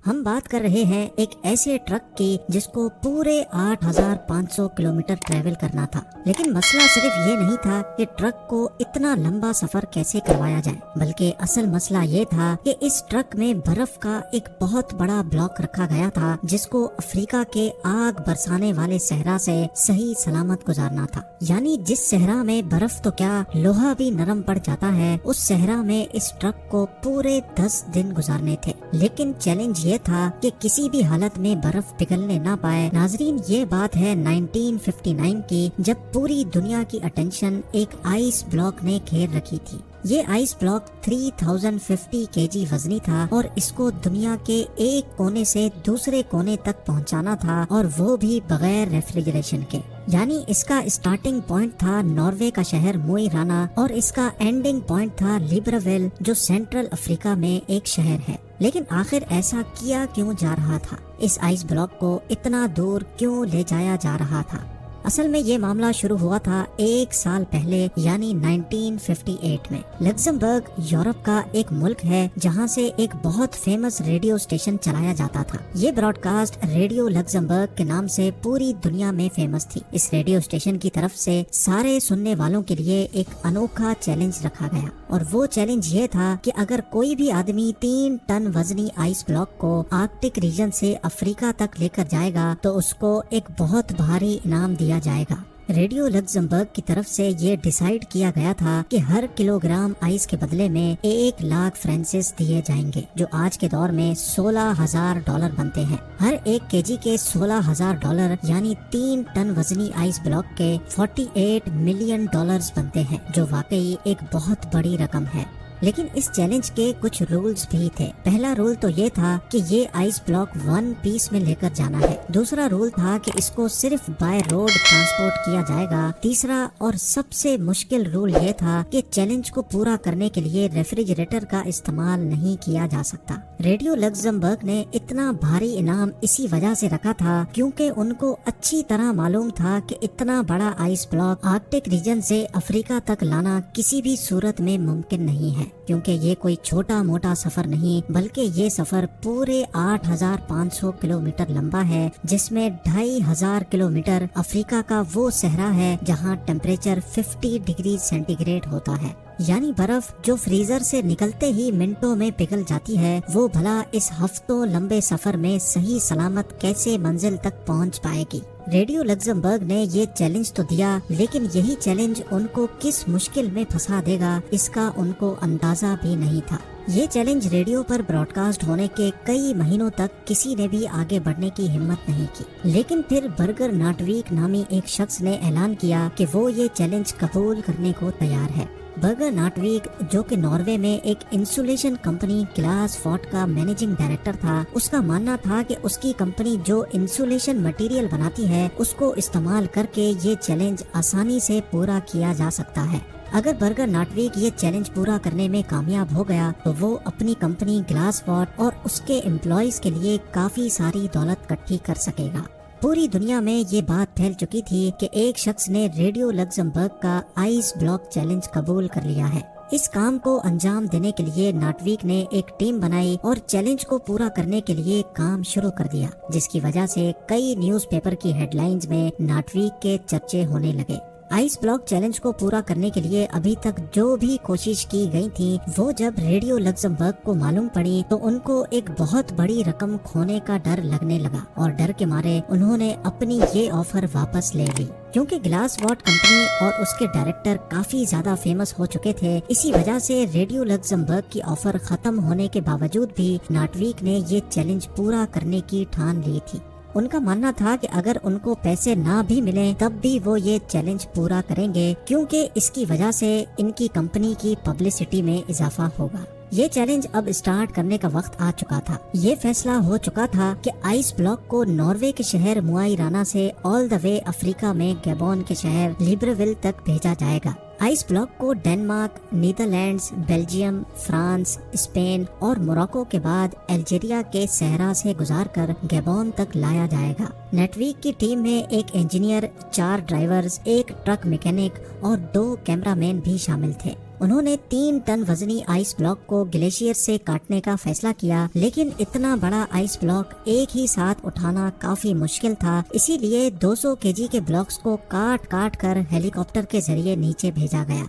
ہم بات کر رہے ہیں ایک ایسے ٹرک کی جس کو پورے 8,500 کلومیٹر ٹریول کرنا تھا، لیکن مسئلہ صرف یہ نہیں تھا کہ ٹرک کو اتنا لمبا سفر کیسے کروایا جائے، بلکہ اصل مسئلہ یہ تھا کہ اس ٹرک میں برف کا ایک بہت بڑا بلاک رکھا گیا تھا جس کو افریقہ کے آگ برسانے والے صحرا سے صحیح سلامت گزارنا تھا۔ یعنی جس صحرا میں برف تو کیا لوہا بھی نرم پڑ جاتا ہے، اس صحرا میں اس ٹرک کو پورے 10 دن گزارنے تھے، لیکن چیلنج یہ تھا کہ کسی بھی حالت میں برف پگھلنے نہ پائے۔ ناظرین، یہ بات ہے 1959 کی، جب پوری دنیا کی اٹینشن ایک آئس بلاک نے گھیر رکھی تھی۔ یہ آئس بلاک 3050 kg وزنی تھا اور اس کو دنیا کے ایک کونے سے دوسرے کونے تک پہنچانا تھا، اور وہ بھی بغیر ریفریجریشن کے۔ یعنی اس کا اسٹارٹنگ پوائنٹ تھا ناروے کا شہر موئی رانا اور اس کا اینڈنگ پوائنٹ تھا لیبراویل، جو سینٹرل افریقہ میں ایک شہر ہے۔ لیکن آخر ایسا کیا کیوں جا رہا تھا؟ اس آئس بلاک کو اتنا دور کیوں لے جایا جا رہا تھا؟ اصل میں یہ معاملہ شروع ہوا تھا 1 سال پہلے، یعنی 1958 میں۔ لگزمبرگ یورپ کا ایک ملک ہے جہاں سے ایک بہت فیمس ریڈیو اسٹیشن چلایا جاتا تھا۔ یہ براڈ کاسٹ ریڈیو لگزمبرگ کے نام سے پوری دنیا میں فیمس تھی۔ اس ریڈیو اسٹیشن کی طرف سے سارے سننے والوں کے لیے ایک انوکھا چیلنج رکھا گیا، اور وہ چیلنج یہ تھا کہ اگر کوئی بھی آدمی 3 ٹن وزنی آئس بلاک کو آرکٹک ریجن سے افریقہ تک لے کر جائے گا تو اس کو ایک بہت بھاری انعام دیا جائے گا۔ ریڈیو لگزمبرگ کی طرف سے یہ ڈیسائیڈ کیا گیا تھا کہ ہر کلو گرام آئس کے بدلے میں 1 لاکھ فرانسس دیے جائیں گے، جو آج کے دور میں $16,000 بنتے ہیں۔ ہر 1 kg کے $16,000 یعنی 3 ٹن وزنی آئس بلاک کے $48 ملین بنتے ہیں، جو واقعی ایک بہت بڑی رقم ہے۔ لیکن اس چیلنج کے کچھ رولز بھی تھے۔ پہلا رول تو یہ تھا کہ یہ آئس بلاک 1 پیس میں لے کر جانا ہے۔ دوسرا رول تھا کہ اس کو صرف بائی روڈ ٹرانسپورٹ کیا جائے گا۔ تیسرا اور سب سے مشکل رول یہ تھا کہ چیلنج کو پورا کرنے کے لیے ریفریجریٹر کا استعمال نہیں کیا جا سکتا۔ ریڈیو لگزمبرگ نے اتنا بھاری انعام اسی وجہ سے رکھا تھا کیونکہ ان کو اچھی طرح معلوم تھا کہ اتنا بڑا آئس بلاک آرکٹک ریجن سے افریقہ تک لانا کسی بھی صورت میں ممکن نہیں ہے، کیونکہ یہ کوئی چھوٹا موٹا سفر نہیں، بلکہ یہ سفر پورے 8,500 کلومیٹر لمبا ہے، جس میں 2,500 کلومیٹر افریقہ کا وہ صحرا ہے جہاں ٹیمپریچر 50 ڈگری سینٹی گریڈ ہوتا ہے۔ یعنی برف جو فریزر سے نکلتے ہی منٹوں میں پگھل جاتی ہے، وہ بھلا اس ہفتوں لمبے سفر میں صحیح سلامت کیسے منزل تک پہنچ پائے گی؟ ریڈیو لگزمبرگ نے یہ چیلنج تو دیا، لیکن یہی چیلنج ان کو کس مشکل میں پھنسا دے گا اس کا ان کو اندازہ بھی نہیں تھا۔ یہ چیلنج ریڈیو پر براڈ کاسٹ ہونے کے کئی مہینوں تک کسی نے بھی آگے بڑھنے کی ہمت نہیں کی، لیکن پھر برگر ناٹویک نامی ایک شخص نے اعلان کیا کہ وہ یہ چیلنج قبول کرنے کو تیار ہے۔ برگر ناٹویک، جو کہ ناروے میں ایک انسولیشن کمپنی گلاس فورٹ کا مینیجنگ ڈائریکٹر تھا، اس کا ماننا تھا کہ اس کی کمپنی جو انسولیشن مٹیریل بناتی ہے اس کو استعمال کر کے یہ چیلنج آسانی سے پورا کیا جا سکتا ہے۔ اگر برگر ناٹویک یہ چیلنج پورا کرنے میں کامیاب ہو گیا تو وہ اپنی کمپنی گلاس فورٹ اور اس کے امپلائیز کے لیے کافی ساری دولت اکٹھی کر سکے گا۔ پوری دنیا میں یہ بات پھیل چکی تھی کہ ایک شخص نے ریڈیو لگزمبرگ کا آئس بلاک چیلنج قبول کر لیا ہے۔ اس کام کو انجام دینے کے لیے ناٹویک نے ایک ٹیم بنائی اور چیلنج کو پورا کرنے کے لیے کام شروع کر دیا، جس کی وجہ سے کئی نیوز پیپر کی ہیڈ لائنز میں ناٹویک کے چرچے ہونے لگے۔ آئس بلاک چیلنج کو پورا کرنے کے لیے ابھی تک جو بھی کوشش کی گئی تھی، وہ جب ریڈیو لگزمبرگ کو معلوم پڑی تو ان کو ایک بہت بڑی رقم کھونے کا ڈر لگنے لگا، اور ڈر کے مارے انہوں نے اپنی یہ آفر واپس لے لی۔ کیونکہ گلاس واٹ کمپنی اور اس کے ڈائریکٹر کافی زیادہ فیمس ہو چکے تھے، اسی وجہ سے ریڈیو لگزمبرگ کی آفر ختم ہونے کے باوجود بھی ناٹویک نے یہ چیلنج پورا کرنے کی ٹھان لی تھی۔ ان کا ماننا تھا کہ اگر ان کو پیسے نہ بھی ملیں تب بھی وہ یہ چیلنج پورا کریں گے، کیونکہ اس کی وجہ سے ان کی کمپنی کی پبلسٹی میں اضافہ ہوگا۔ یہ چیلنج اب سٹارٹ کرنے کا وقت آ چکا تھا۔ یہ فیصلہ ہو چکا تھا کہ آئس بلاک کو ناروے کے شہر موئی رانا سے آل دا وے افریقہ میں گیبون کے شہر لیبراویل تک بھیجا جائے گا۔ آئس بلاک کو Denmark, Netherlands, Belgium, France, Spain اور موراکو کے بعد الجیریا کے صحرا سے گزار کر گیبون تک لایا جائے گا۔ نیٹویک کی ٹیم میں ایک انجینئر، 4 ڈرائیورز، ایک ٹرک میکینک اور 2 کیمرہ مین بھی شامل تھے۔ انہوں نے 3 ٹن وزنی آئس بلاک کو گلیشیئر سے کاٹنے کا فیصلہ کیا، لیکن اتنا بڑا آئس بلاک ایک ہی ساتھ اٹھانا کافی مشکل تھا، اسی لیے 200 kg کے بلاکس کو کاٹ کاٹ کر ہیلی کاپٹر کے ذریعے نیچے بھیجا گیا۔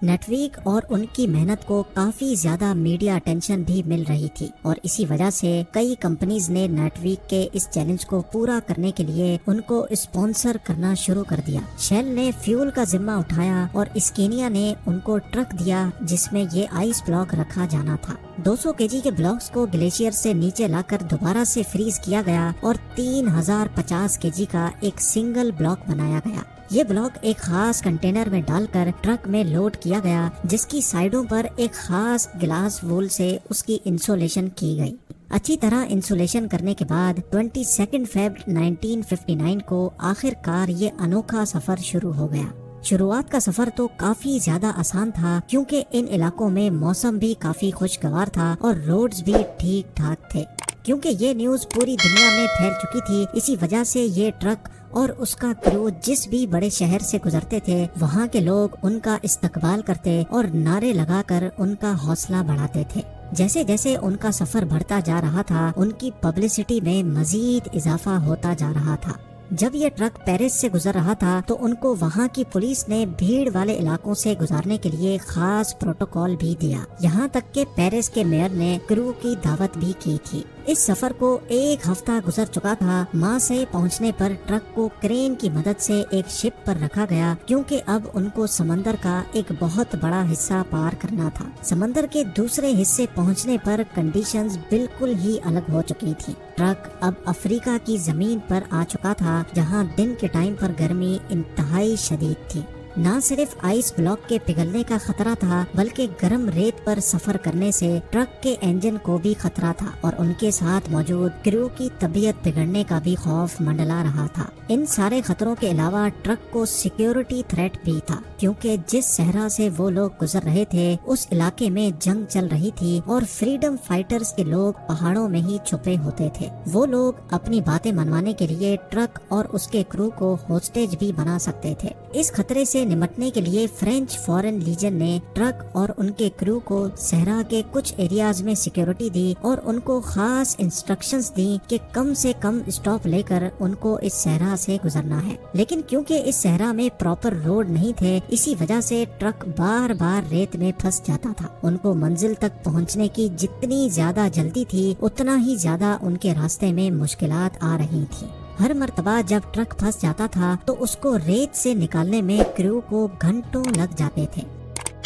نیٹویک اور ان کی محنت کو کافی زیادہ میڈیا اٹینشن بھی مل رہی تھی، اور اسی وجہ سے کئی کمپنیز نے نیٹویک کے اس چیلنج کو پورا کرنے کے لیے ان کو اسپانسر کرنا شروع کر دیا۔ شیل نے فیول کا ذمہ اٹھایا اور اسکینیا نے ان کو ٹرک دیا جس میں یہ آئس بلاک رکھا جانا تھا۔ 200 kg کے بلاکس کو گلیشیئر سے نیچے لا کر دوبارہ سے فریز کیا گیا اور 3050 kg کا ایک سنگل بلاک بنایا گیا۔ یہ بلاک ایک خاص کنٹینر میں ڈال کر ٹرک میں لوڈ کیا گیا، جس کی سائیڈوں پر ایک خاص گلاس وول سے اس کی انسولیشن کی گئی۔ اچھی طرح انسولیشن کرنے کے بعد 22 فیبر 1959 کو آخر کار یہ انوکھا سفر شروع ہو گیا۔ شروعات کا سفر تو کافی زیادہ آسان تھا، کیونکہ ان علاقوں میں موسم بھی کافی خوشگوار تھا اور روڈز بھی ٹھیک ٹھاک تھے۔ کیونکہ یہ نیوز پوری دنیا میں پھیل چکی تھی، اسی وجہ سے یہ ٹرک اور اس کا کرو جس بھی بڑے شہر سے گزرتے تھے، وہاں کے لوگ ان کا استقبال کرتے اور نعرے لگا کر ان کا حوصلہ بڑھاتے تھے۔ جیسے جیسے ان کا سفر بڑھتا جا رہا تھا، ان کی پبلسٹی میں مزید اضافہ ہوتا جا رہا تھا۔ جب یہ ٹرک پیرس سے گزر رہا تھا تو ان کو وہاں کی پولیس نے بھیڑ والے علاقوں سے گزارنے کے لیے خاص پروٹوکول بھی دیا، یہاں تک کہ پیرس کے میئر نے کرو کی دعوت بھی کی تھی۔ اس سفر کو 1 ہفتہ گزر چکا تھا۔ ماں سے پہنچنے پر ٹرک کو کرین کی مدد سے ایک شپ پر رکھا گیا، کیونکہ اب ان کو سمندر کا ایک بہت بڑا حصہ پار کرنا تھا۔ سمندر کے دوسرے حصے پہنچنے پر کنڈیشنز بالکل ہی الگ ہو چکی تھی۔ ٹرک اب افریقہ کی زمین پر آ چکا تھا، جہاں دن کے ٹائم پر گرمی انتہائی شدید تھی۔ نہ صرف آئس بلاک کے پگھلنے کا خطرہ تھا، بلکہ گرم ریت پر سفر کرنے سے ٹرک کے انجن کو بھی خطرہ تھا، اور ان کے ساتھ موجود کرو کی طبیعت بگڑنے کا بھی خوف منڈلا رہا تھا۔ ان سارے خطروں کے علاوہ ٹرک کو سیکیورٹی تھریٹ بھی تھا، کیونکہ جس صحرا سے وہ لوگ گزر رہے تھے اس علاقے میں جنگ چل رہی تھی، اور فریڈم فائٹرز کے لوگ پہاڑوں میں ہی چھپے ہوتے تھے۔ وہ لوگ اپنی باتیں منوانے کے لیے ٹرک اور اس کے کرو کو ہوسٹیج بھی بنا سکتے تھے۔ اس خطرے سے نمٹنے کے لیے فرینچ فورن لیجن نے ٹرک اور ان کے کرو کو صحرا کے کچھ ایریاز میں سیکیورٹی دی، اور ان کو خاص انسٹرکشنز دی کہ کم سے کم اسٹاپ لے کر ان کو اس صحرا سے گزرنا ہے۔ لیکن کیونکہ اس صحرا میں پراپر روڈ نہیں تھے، اسی وجہ سے ٹرک بار بار ریت میں پھنس جاتا تھا۔ ان کو منزل تک پہنچنے کی جتنی زیادہ جلدی تھی، اتنا ہی زیادہ ان کے راستے میں مشکلات آ رہی تھیں۔ ہر مرتبہ جب ٹرک پھنس جاتا تھا تو اس کو ریت سے نکالنے میں کرو کو گھنٹوں لگ جاتے تھے۔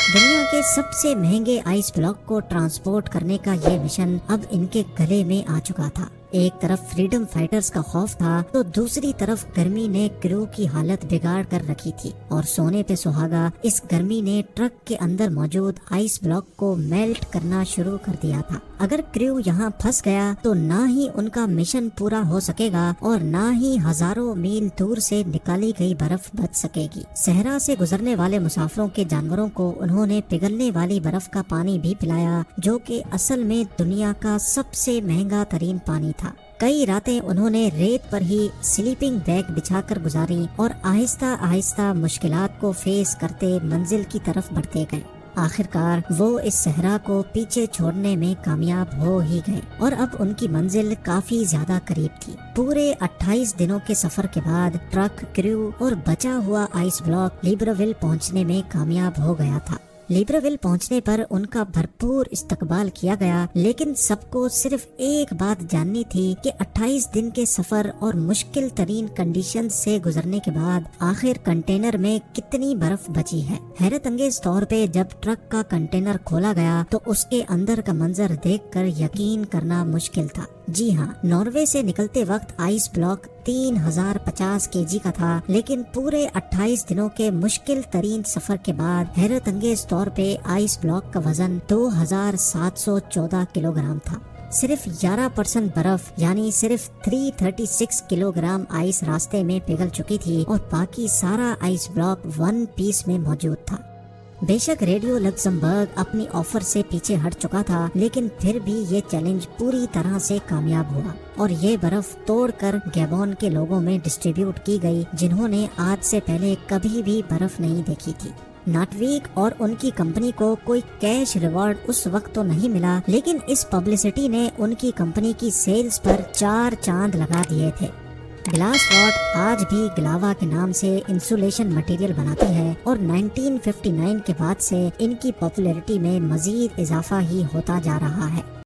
دنیا کے سب سے مہنگے آئس بلاک کو ٹرانسپورٹ کرنے کا یہ مشن اب ان کے گلے میں آ چکا تھا۔ ایک طرف فریڈم فائٹرز کا خوف تھا تو دوسری طرف گرمی نے کرو کی حالت بگاڑ کر رکھی تھی، اور سونے پہ سہاگا اس گرمی نے ٹرک کے اندر موجود آئس بلاک کو میلٹ کرنا شروع کر دیا تھا۔ اگر کرو یہاں پھنس گیا تو نہ ہی ان کا مشن پورا ہو سکے گا، اور نہ ہی ہزاروں میل دور سے نکالی گئی برف بچ سکے گی۔ صحرا سے گزرنے والے مسافروں کے جانوروں کو انہوں نے پگھلنے والی برف کا پانی بھی پلایا، جو کہ اصل میں دنیا کا سب سے مہنگا ترین پانی تھا۔ کئی راتیں انہوں نے ریت پر ہی سلیپنگ بیگ بچھا کر گزاری، اور آہستہ آہستہ مشکلات کو فیس کرتے منزل کی طرف بڑھتے گئے۔ آخر کار وہ اس صحرا کو پیچھے چھوڑنے میں کامیاب ہو ہی گئے، اور اب ان کی منزل کافی زیادہ قریب تھی۔ پورے 28 دنوں کے سفر کے بعد ٹرک، کرو اور بچا ہوا آئس بلاک لیبرویل پہنچنے میں کامیاب ہو گیا تھا۔ لیبرویل پہنچنے پر ان کا بھرپور استقبال کیا گیا، لیکن سب کو صرف ایک بات جاننی تھی کہ 28 دن کے سفر اور مشکل ترین کنڈیشن سے گزرنے کے بعد آخر کنٹینر میں کتنی برف بچی ہے۔ حیرت انگیز طور پہ جب ٹرک کا کنٹینر کھولا گیا تو اس کے اندر کا منظر دیکھ کر یقین کرنا مشکل تھا۔ جی ہاں، ناروے سے نکلتے وقت آئس بلاک 3050 kg کا تھا، لیکن پورے 28 دنوں کے مشکل ترین سفر کے بعد حیرت انگیز طور پہ آئس بلاک کا وزن 2714 کلو گرام تھا۔ صرف 11% برف یعنی صرف 336 کلو گرام آئس راستے میں پگھل چکی تھی، اور باقی سارا آئس بلاک 1 پیس میں موجود تھا۔ بے شک ریڈیو لگزمبرگ اپنی آفر سے پیچھے ہٹ چکا تھا، لیکن پھر بھی یہ چیلنج پوری طرح سے کامیاب ہوا، اور یہ برف توڑ کر گیبون کے لوگوں میں ڈسٹریبیوٹ کی گئی، جنہوں نے آج سے پہلے کبھی بھی برف نہیں دیکھی تھی۔ ناٹویک اور ان کی کمپنی کو کوئی کیش ریوارڈ اس وقت تو نہیں ملا، لیکن اس پبلسٹی نے ان کی کمپنی کی سیلز پر 4 چاند لگا دیے تھے۔ گلاس واٹ آج بھی گلاوا کے نام سے انسولیشن مٹیریل بناتی ہے اور 1959 کے بعد سے ان کی پاپولیرٹی میں مزید اضافہ ہی ہوتا جا رہا ہے۔